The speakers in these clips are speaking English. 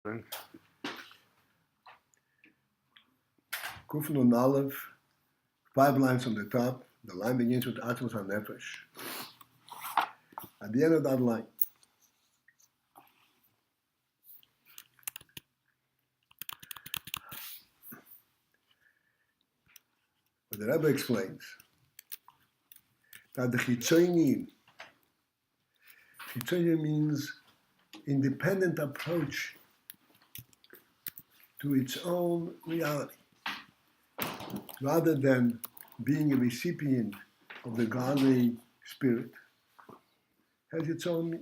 open. Kuf Nun Aleph, 5 lines on the top. The line begins with atzmut HaNefesh. At the end of that line, the Rebbe explains that the Chitzonim means independent approach to its own reality, rather than being a recipient of the godly spirit, has its own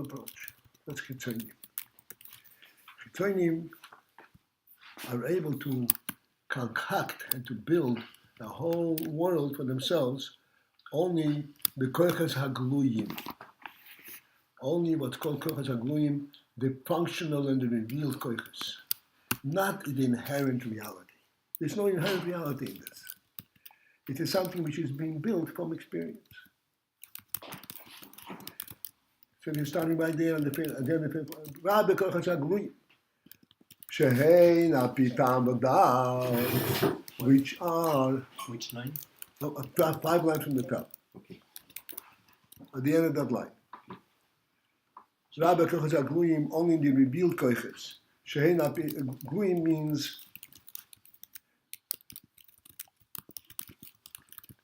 approach. That's Chitzonim. Chitzonim are able to concoct and to build a whole world for themselves only the koiches hagluyim, only what's called koiches hagluyim, the functional and the revealed koiches, not the inherent reality. There's no inherent reality in this. It is something which is being built from experience. So you're starting right there at the end of the REBBE koiches hagluyim, shehein al pitam v'dal, which are... Which line? 5 lines from the top. Okay. At the end of that line. REBBE koiches hagluyim, only the revealed koiches. Shehein al pitam gluyim means...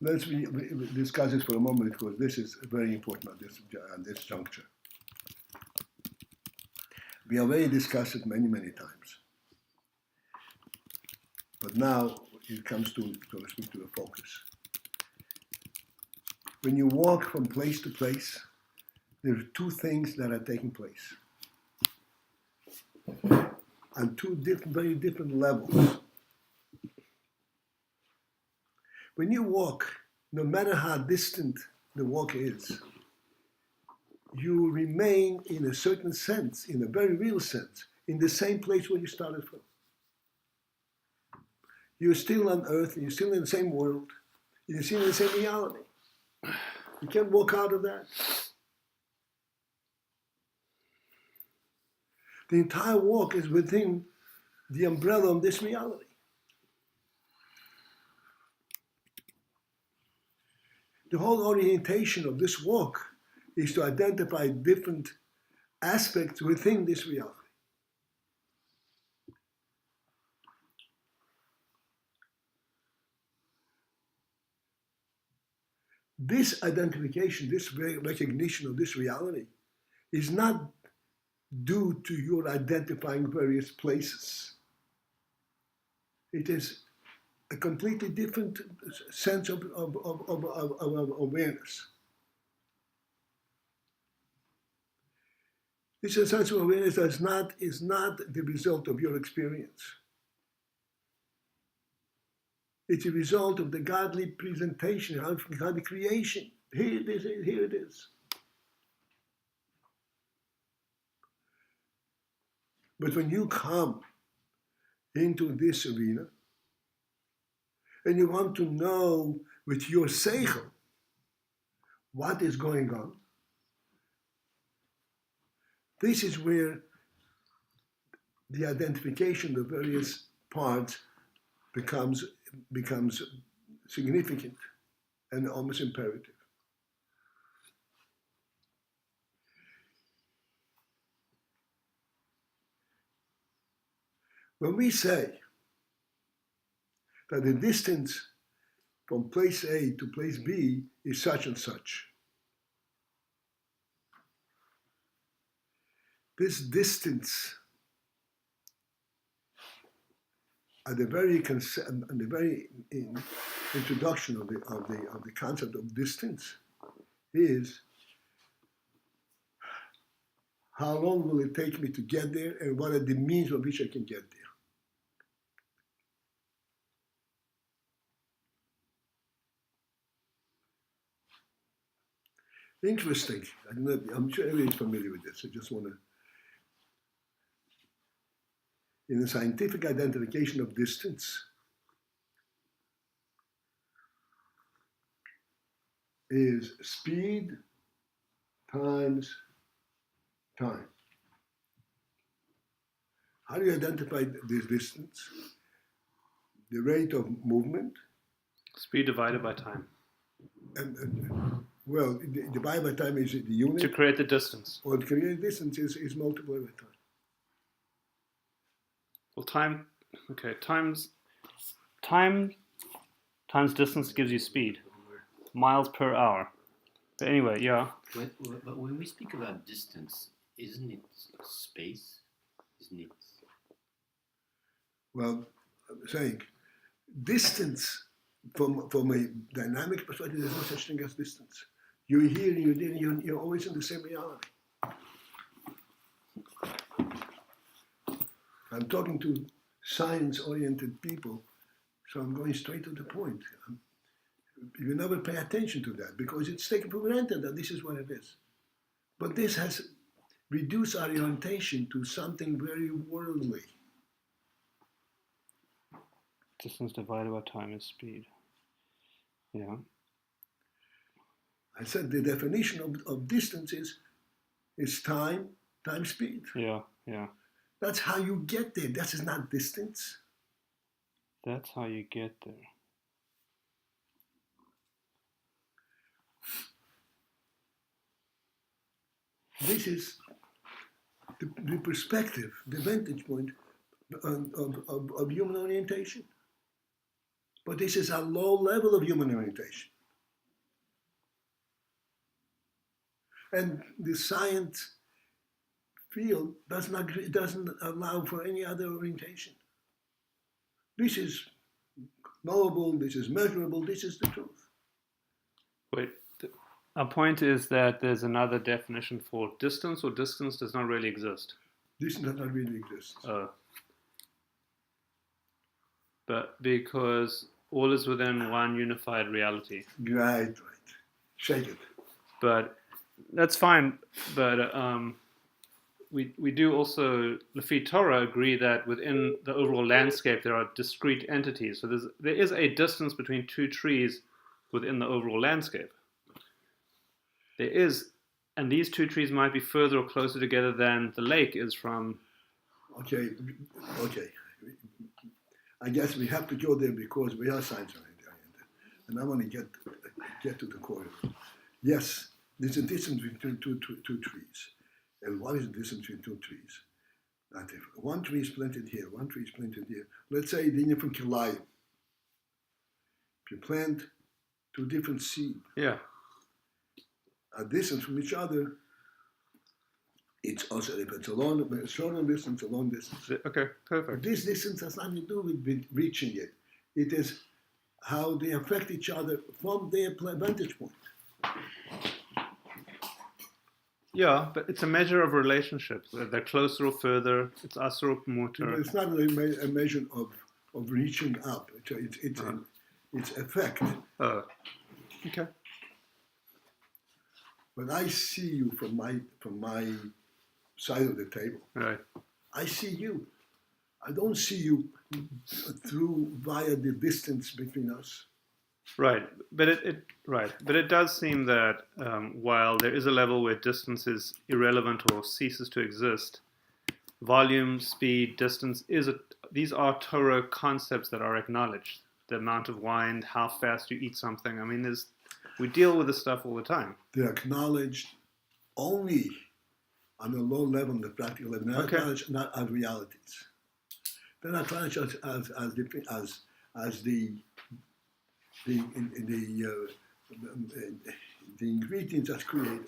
Let's discuss this for a moment, because this is very important at this juncture. We already discussed it many, many times. But now it comes to speak to the focus. When you walk from place to place, there are 2 things that are taking place on 2 very different levels. When you walk, no matter how distant the walk is, you remain in a certain sense, in a very real sense, in the same place where you started from. You're still on earth, you're still in the same world, you're still in the same reality. You can't walk out of that. The entire walk is within the umbrella of this reality. The whole orientation of this walk is to identify different aspects within this reality. This identification, this recognition of this reality is not due to your identifying various places. It is a completely different sense of awareness. This sense of awareness is not the result of your experience. It's a result of the godly presentation, godly creation. Here it is, here it is. But when you come into this arena, and you want to know with your seichel what is going on, this is where the identification of various parts becomes significant and almost imperative. When we say that the distance from place A to place B is such and such, this distance at the very introduction of the concept of distance is how long will it take me to get there, and what are the means by which I can get there. Interesting. I'm sure everybody's familiar with this. I just want to... In the scientific identification of distance, is speed times time. How do you identify this distance? The rate of movement. Speed divided by time. Well, divided by time is the unit. To create the distance. Or to create distance is multiplied by time. Well, time times distance gives you speed. Miles per hour. But anyway, yeah. But when we speak about distance, isn't it space? Isn't it? Well, I'm saying distance from a dynamic perspective, there's no such thing as distance. You're here, you're there, you're always in the same reality. I'm talking to science-oriented people, so I'm going straight to the point. You never pay attention to that because it's taken for granted that this is what it is. But this has reduced our orientation to something very worldly. Distance divided by time is speed. Yeah. I said the definition of distance is time times speed. Yeah, yeah. That's how you get there. That is not distance. That's how you get there. This is the perspective, the vantage point of human orientation. But this is a low level of human orientation. And the science field doesn't allow for any other orientation. This is knowable, this is measurable, this is the truth. Wait, our point is that there's another definition for distance, or distance does not really exist? Distance does not really exist. But because all is within one unified reality. Right. Shake it. But that's fine. But we do also, Lafite Torah, agree that within the overall landscape there are discrete entities. So there is a distance between two trees within the overall landscape. There is, and these two trees might be further or closer together than the lake is from. Okay. I guess we have to go there because we are science-oriented, and I want to get to the core of it. Yes, there's a distance between two trees. And what is the distance between two trees? That if one tree is planted here, one tree is planted here, let's say the different kilayim. If you plant two different seeds, a distance from each other, it's also, if it's a short distance, a long distance. Okay, perfect. This distance has nothing to do with reaching it. It is how they affect each other from their vantage point. Yeah, but it's a measure of relationships. They're closer or further. It's asur or mutar. It's not a measure of reaching up. It's effect. Okay. But I see you from my side of the table. Right. I see you. I don't see you via the distance between us. Right, but it does seem that while there is a level where distance is irrelevant or ceases to exist, volume, speed, distance these are Torah concepts that are acknowledged. The amount of wine, how fast you eat something. I mean, we deal with this stuff all the time. They're acknowledged only on a low level, the practical level. They're acknowledged not as realities. They're not acknowledged as the ingredients that's created.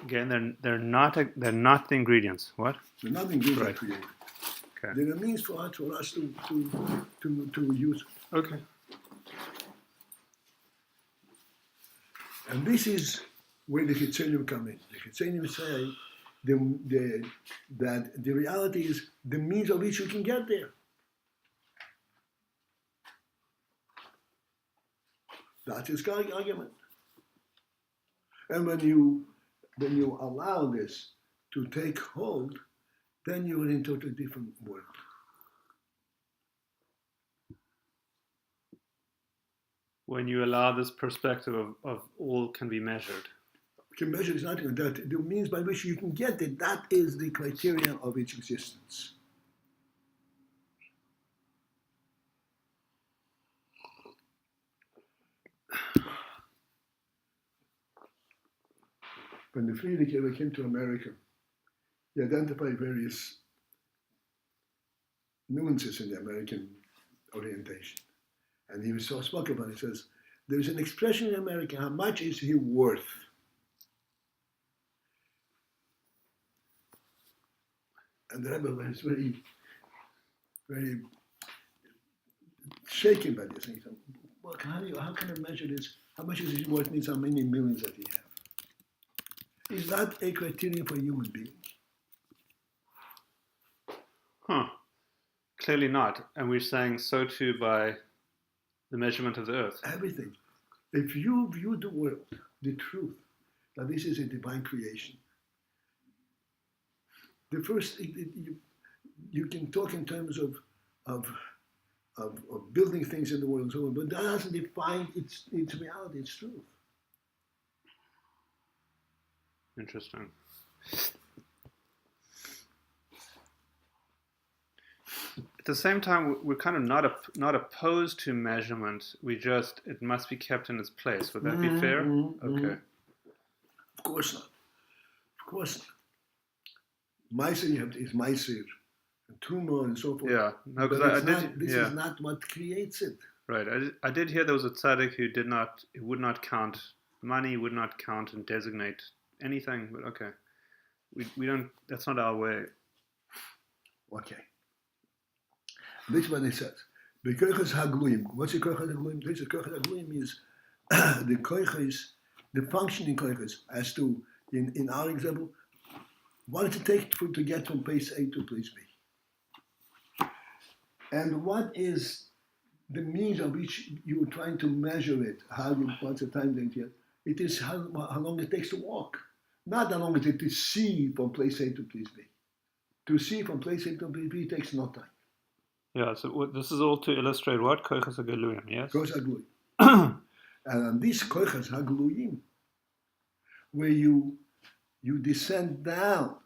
Again, they're not the ingredients. What? They're not the ingredients that created. Okay. They're a means for us to use it. Okay. And this is where the Chitzenim come in. The Chitzenim say that the reality is the means of which you can get there. That's his argument. And when you allow this to take hold, then you're into a different world. When you allow this perspective of all can be measured. You can measure is nothing like that. The means by which you can get it, that is the criterion of its existence. When the Friedrich came to America, he identified various nuances in the American orientation. And he was so spoke about it. He says, there's an expression in America, how much is he worth? And the Rebbe was very, very shaken by this. And he said, well, how can I measure this? How much is he worth means how many millions that he have. Is that a criterion for a human being? Huh. Clearly not. And we're saying so too by the measurement of the earth. Everything. If you view the world, the truth, that this is a divine creation, the first, you can talk in terms of building things in the world and so on, but that doesn't define its reality, its truth. Interesting. At the same time, we're kind of not opposed to measurement. It must be kept in its place. Would that be fair? Okay. Of course not. Of course not. Meiser is Meiser, and tumor and so forth. Yeah. No, because this is not what creates it. Right. I did hear there was a tzaddik who would not count money, would not count and designate anything. But okay, we don't. That's not our way. Okay. This is what it says. The koiches hagluim. What's the koiches hagluim? The koiches hagluim is the koiches, the functioning koiches, as to in our example, what does it take to get from place A to place B? And what is the means of which you're trying to measure it? What's the time length here? It is how long it takes to walk. Not how long it takes to see from place A to place B. To see from place A to place B takes no time. Yeah, so this is all to illustrate what? Koiches hagluim, yes? Koiches hagluim. And on these koiches hagluim, where you descend down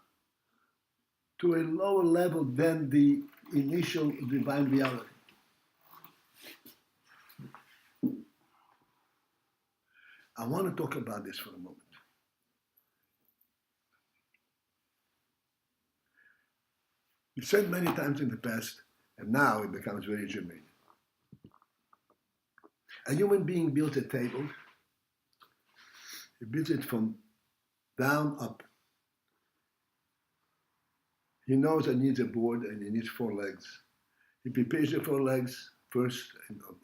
to a lower level than the initial divine reality. I want to talk about this for a moment. It's said many times in the past, and now it becomes very germane. A human being built a table. He built it from down up. He knows it needs a board and it needs 4 legs. He prepares the 4 legs first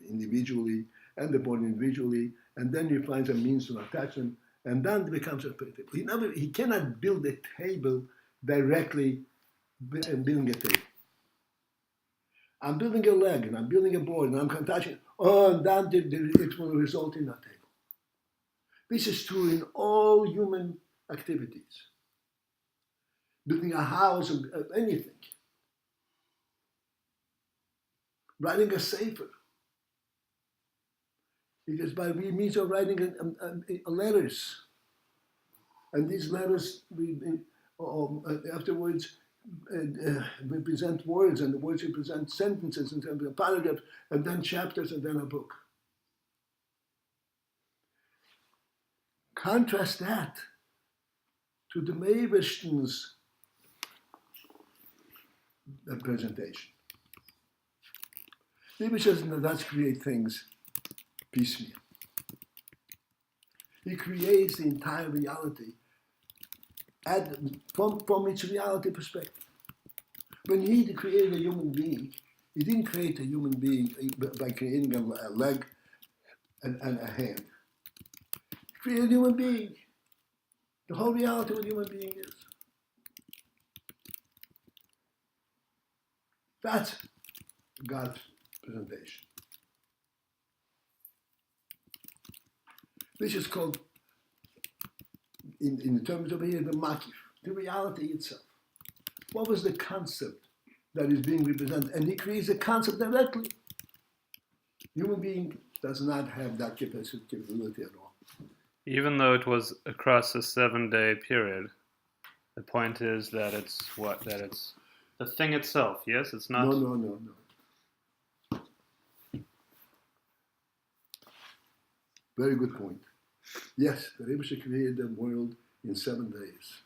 individually and the board individually, and then he finds a means to attach them, and then it becomes a table. He cannot build a table directly building a table. I'm building a leg, and I'm building a board, and I'm attaching, and then it will result in a table. This is true in all human activities. Building a house, anything. Writing a sefer. It is by means of writing letters. And these letters, afterwards, represent words, and the words represent sentences, and then paragraphs, and then chapters, and then a book. Contrast that to the Meibishten's presentation. Meibishten does create things piecemeal. He creates the entire reality from its reality perspective. When he created a human being, he didn't create a human being by creating a leg and a hand. He created a human being. The whole reality of what a human being is. That's God's presentation. This is called, in the terms of here, the makif, the reality itself. What was the concept that is being represented? And he creates a concept directly. Human being does not have that capability at all. Even though it was across a 7-day period, the point is that it's what? That it's the thing itself, yes? It's not. No. Very good point. Yes, the Rebbe created the world in 7 days,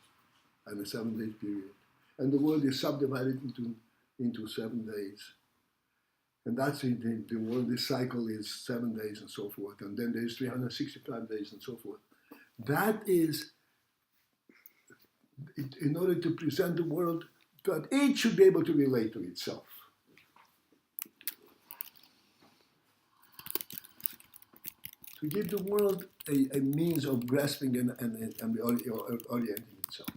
and a 7-day period. And the world is subdivided into 7 days. And that's the world, this cycle is 7 days and so forth. And then there's 365 days and so forth. That is, in order to present the world, that each should be able to relate to itself. To give the world a means of grasping and orienting itself.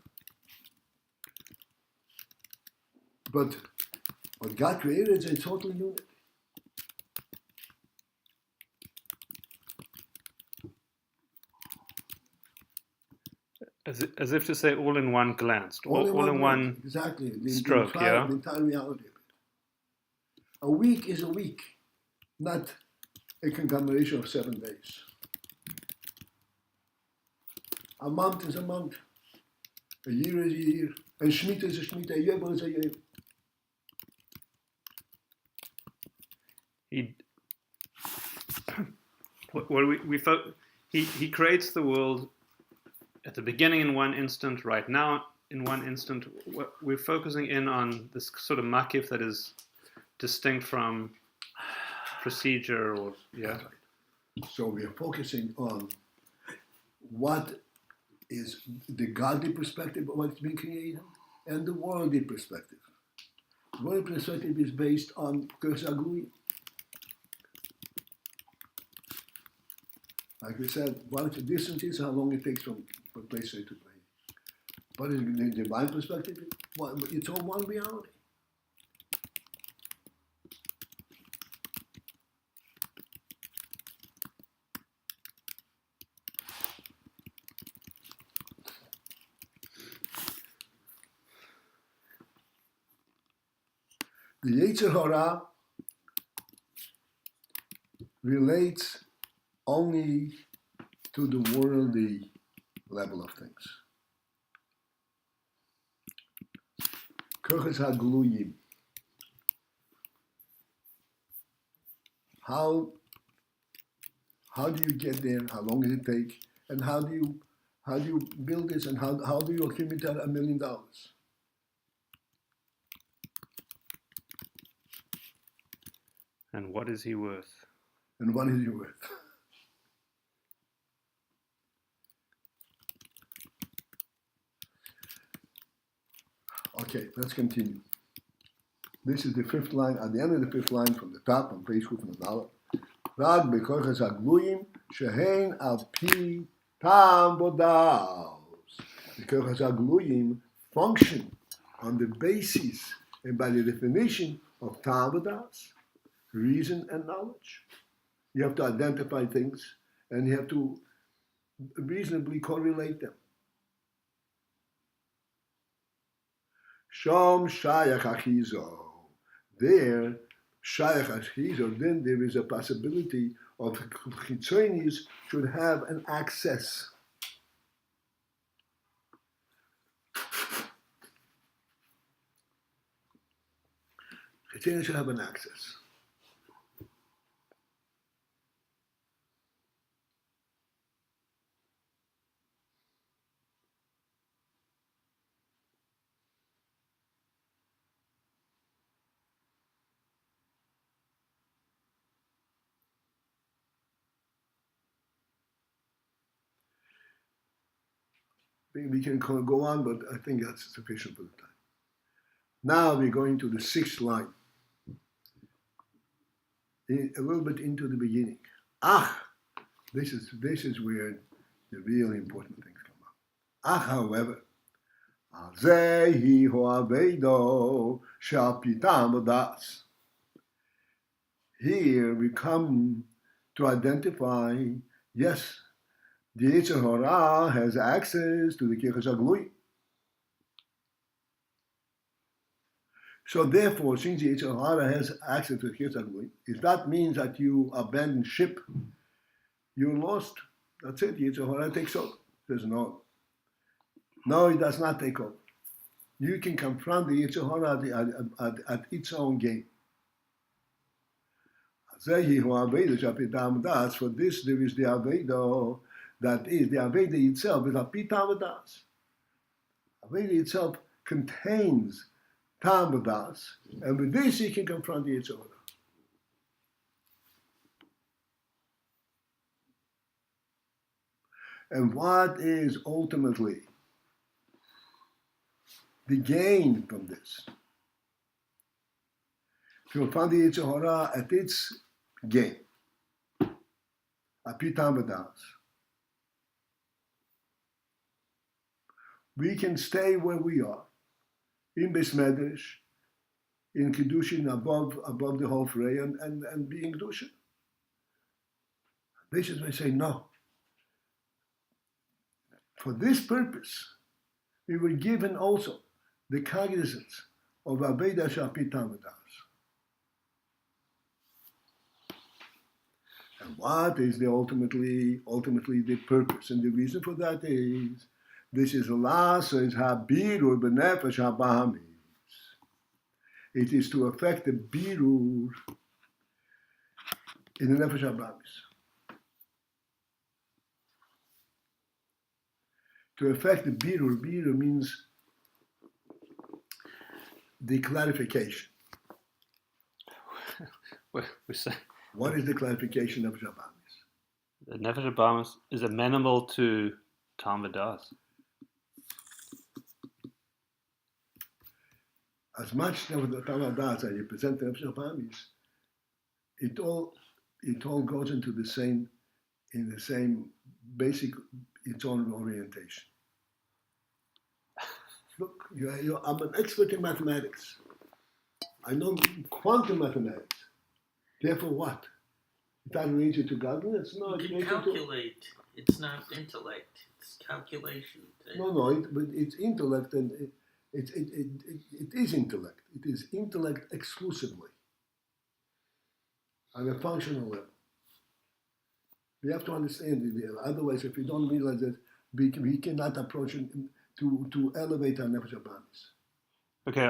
But what God created is a total unit. As if to say all in one glance, all in one exactly. stroke, yeah? The entire reality of it. A week is a week, not a conglomeration of 7 days. A month is a month. A year is a year. And Shemitah is a Shemitah. A year is a year. He creates the world at the beginning in one instant, right now in one instant. We're focusing in on this sort of makif that is distinct from procedure, or yeah. So we are focusing on what is the godly perspective of what's being created and the worldly perspective. The worldly perspective is based on Kersagui. Like we said, what the distance is, how long it takes from place A to place. But in the divine perspective, it's all one reality. The Yetzer Hara relates only to the worldly level of things. Koches HaGluyim. How do you get there? How long does it take? And how do you build this? And how do you accumulate $1 million? And what is he worth? And what is he worth? Okay, let's continue. This is the 5th line, at the end of the 5th line from the top on page $1. Rag bekoches hagluyim shehein al pi tam bodaos. The koches hagluyim function on the basis and by the definition of tam bodaos, reason and knowledge. You have to identify things and you have to reasonably correlate them. Shom shayach achizo. There, shayach achizo, then there is a possibility of chitzonis should have an access. Chitzonis should have an access. We can go on, but I think that's sufficient for the time. Now we're going to the 6th line, a little bit into the beginning. This is where the really important things come up. However, zehi hoavedo shal pitam das. Here we come to identify, yes, the Yetzer Hara has access to the Koches HaGluyim. So therefore, since the Yetzer Hara has access to the Koches HaGluyim, if that means that you abandon ship, you're lost. That's it. Yetzer Hara takes over. Says no. No, it does not take over. You can confront the Yetzer Hara at its own game. For this, there is the Aveda, that is, the Aveda itself is a pitam das. Aveda itself contains tam das, and with this you can confront the Yetzer Hara. And what is ultimately the gain from this? To confront the Yetzer Hara at its game, apitam v'das. We can stay where we are, in Beis Medrash, in Kiddushin, above the whole fray, and being Kiddushin. This is why I say no. For this purpose, we were given also the cognizance of Aveda Shapitam v'das. And what is the ultimately the purpose? And the reason for that is, this is lasa is habirur b'nefesh habahamis. It is to affect the birur in the nefesh habahamis. To affect the birur, birur means the clarification. We say What is the clarification of Habahamis? the Nefesh Habahamis is amenable to Tam V'das. As much of the Tam V'das as you present the Nefesh Habahamis, it all goes into the same basic, its own orientation. Look, I'm an expert in mathematics. I know quantum mathematics. Therefore, what? It doesn't lead you to godliness? No, it You leads can you to... calculate. It's not intellect. It's calculation. No, but it's intellect, and it is intellect. It is intellect exclusively on a functional level. We have to understand it. Otherwise, if we don't realize that, we cannot approach it to elevate our nefesh habahamis. Okay,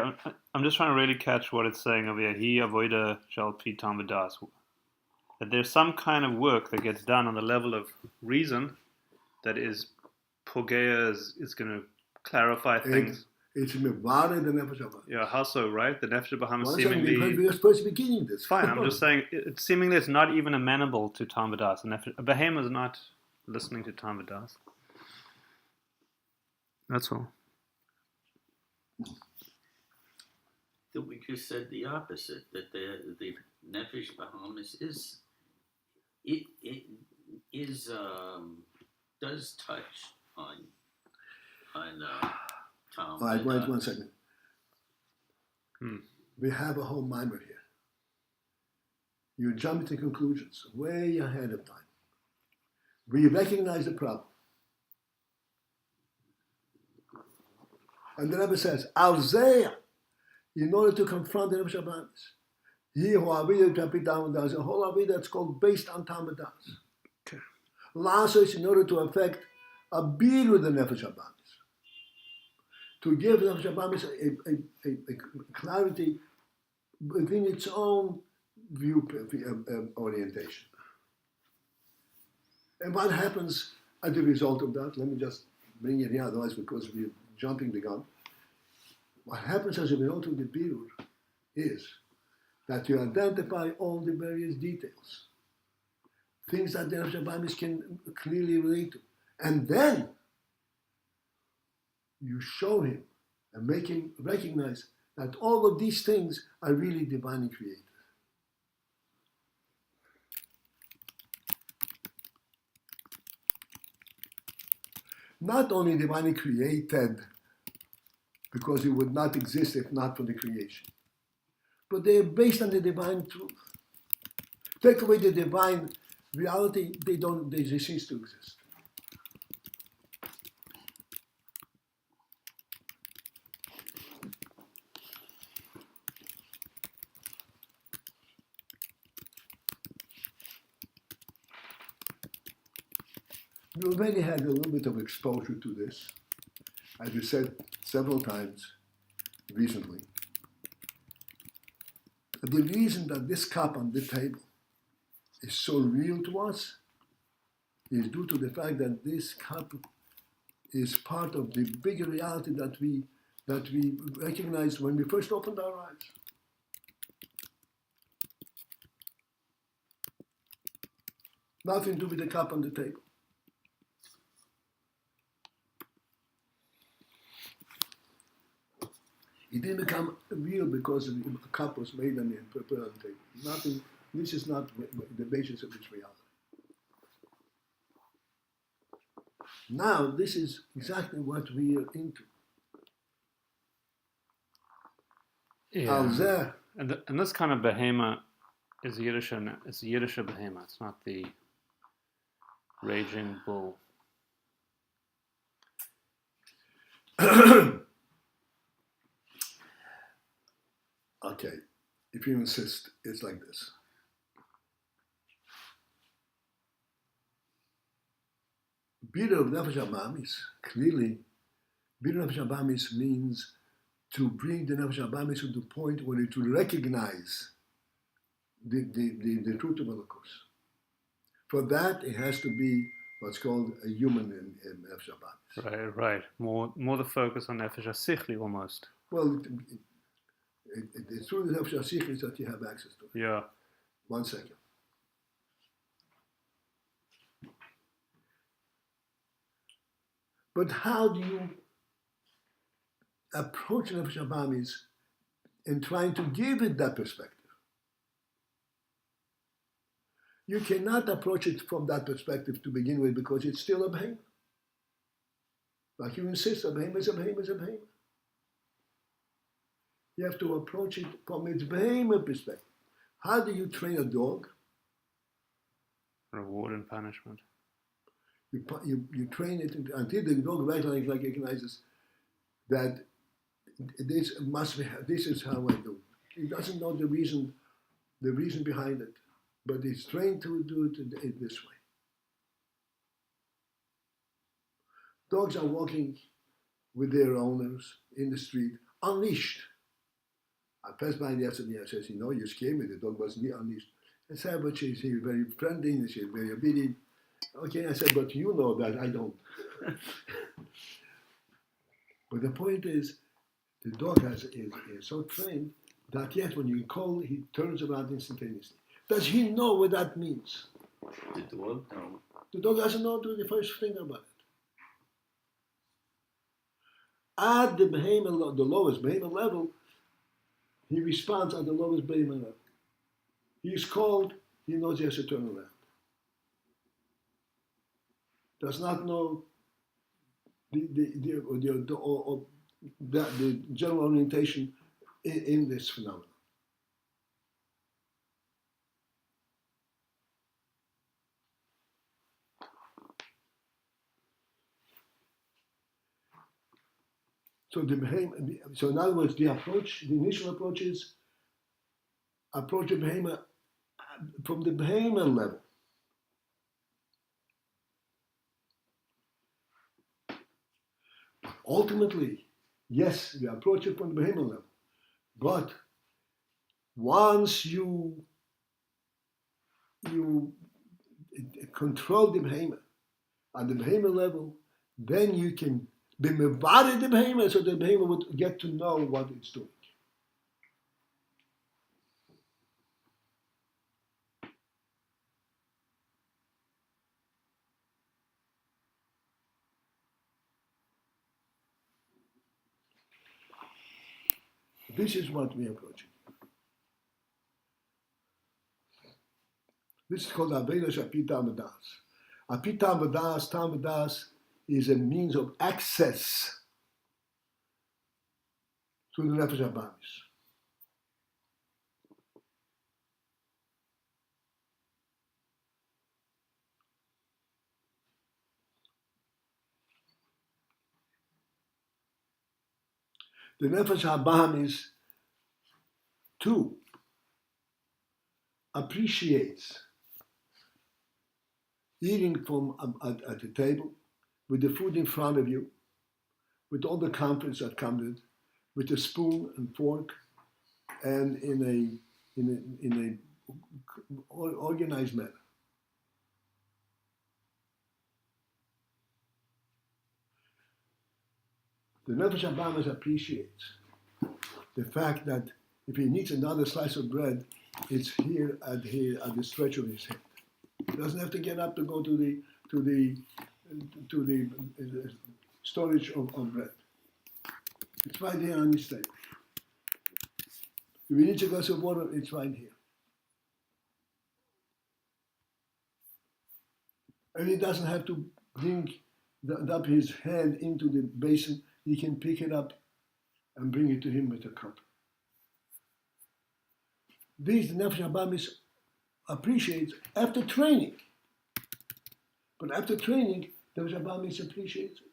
I'm just trying to really catch what it's saying over here. He avoida shall pi Tam V'das. That there's some kind of work that gets done on the level of reason that is Pogea is going to clarify things. It's mevare the nefesh habahamis. Yeah, how so, right? The Nefesh Habahamis Well, seemingly... we are supposed to be beginning this. Fine, I'm just saying, seemingly it's not even amenable to Tam V'das. A behemoth is not listening to Tam V'das. That's all. That we just said the opposite. That the nefesh bahamis does touch on Tom. All right, wait 1 second. Hmm. We have a whole mimer here. You jump to conclusions way ahead of time. We recognize the problem. And the Rebbe says, Alzeya, in order to confront the Nefesh Habahamis, he who Avida Tam V'das, a whole Avida that's called based on Tam V'das. Okay. Lasos, in order to affect a bead with the Nefesh Habahamis, to give the Nefesh Habahamis a clarity within its own view orientation. And what happens as a result of that? Let me just bring it here, otherwise because we're jumping the gun. What happens as a result of the birur is that you identify all the various details, things that the Nefesh Habahamis can clearly relate to. And then you show him and make him recognize that all of these things are really divinely created. Not only divinely created, because it would not exist if not for the creation, but they are based on the divine truth. Take away the divine reality, they cease to exist. We already had a little bit of exposure to this, as we said several times recently. The reason that this cup on the table is so real to us is due to the fact that this cup is part of the bigger reality that we recognized when we first opened our eyes. Nothing to do with the cup on the table. It didn't become real because the cup was made and put on the table. Nothing. This is not the basis of its reality. Now, this is exactly what we are into. Yeah. And this kind of behemoth is a Yiddish behemoth. It's not the raging bull. Okay, if you insist, it's like this. Bira of Nefesh Abamis, clearly, Bira of Nefesh Abamis means to bring the Nefesh Abamis to the point where it will recognize the truth of Holocaust. For that, it has to be what's called a human in Nefesh Abamis. Right. More the focus on Nefesh HaSichli almost. Well, it's through the Nefesh HaSichli that you have access to it. Yeah. 1 second. But how do you approach Nefesh Abamis in trying to give it that perspective? You cannot approach it from that perspective to begin with because it's still a behemoth. Like you insist, a behemoth is a behemoth is a behemoth. You have to approach it from its behemoth perspective. How do you train a dog? Reward and punishment. You train it until the dog recognizes that this is how I do. He doesn't know the reason behind it, but he's trained to do it this way. Dogs are walking with their owners in the street, unleashed. I passed by yesterday, I said, you scared me, the dog wasn't unleashed. I said, but she's very friendly, and she's very obedient. Okay, I said, but you know that I don't. But the point is, the dog is so trained that yet when you call, he turns around instantaneously. Does he know what that means? The dog? No. The dog doesn't know the first thing about it. At the behemoth, the lowest behemoth level, he responds at the lowest behemoth level. He is called, he knows he has to turn around. Does not know the general orientation in this phenomenon. So in other words, the initial approach is approach the behemoth from the behemoth level. Ultimately, yes, we approach it from the behemoth level. But once you control the behemoth at the behemoth level, then you can be mevared the behemoth so the behemoth would get to know what it's doing. This is what we are approaching. This is called Aveda Shapit Vadas. Apit Vadas is a means of access to the Nefesh Abamis. The Nefesh Abamis too appreciates eating from at the table, with the food in front of you, with all the comforts that come with a spoon and fork, and in a organized manner. The Nefesh Habahamis appreciates the fact that if he needs another slice of bread, it's here at the stretch of his hand. He doesn't have to get up to go to the storage of bread. It's right here on his table. If he needs a glass of water, it's right here. And he doesn't have to bring up his hand into the basin. He can pick it up and bring it to him with a cup. These the Nefesh Habahamis appreciates after training. But after training, the Nefesh Habahamis appreciates it.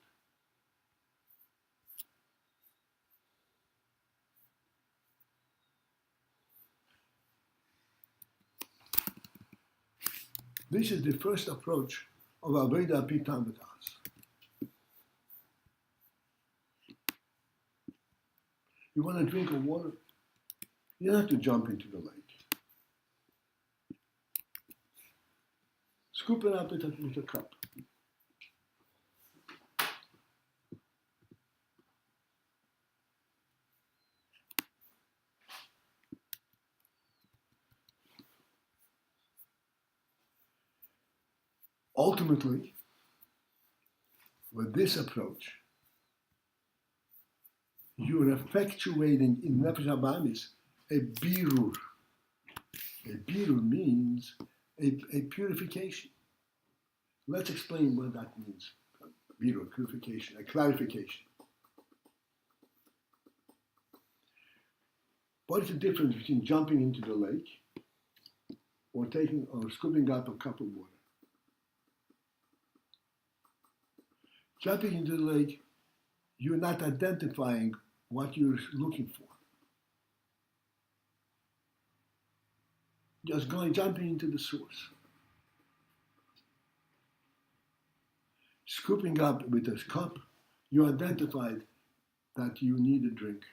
This is the first approach of Avodah Pitam V'Tas. You want a drink of water? You don't have to jump into the lake. Scoop it up with a cup. Ultimately, with this approach, you are effectuating in Nefesh Habahamis a birur. A birur means a purification. Let's explain what that means. Birur, purification, a clarification. What is the difference between jumping into the lake or scooping up a cup of water? Jumping into the lake, you're not identifying what you're looking for. Just jumping into the source. Scooping up with a cup, you identified that you need a drink.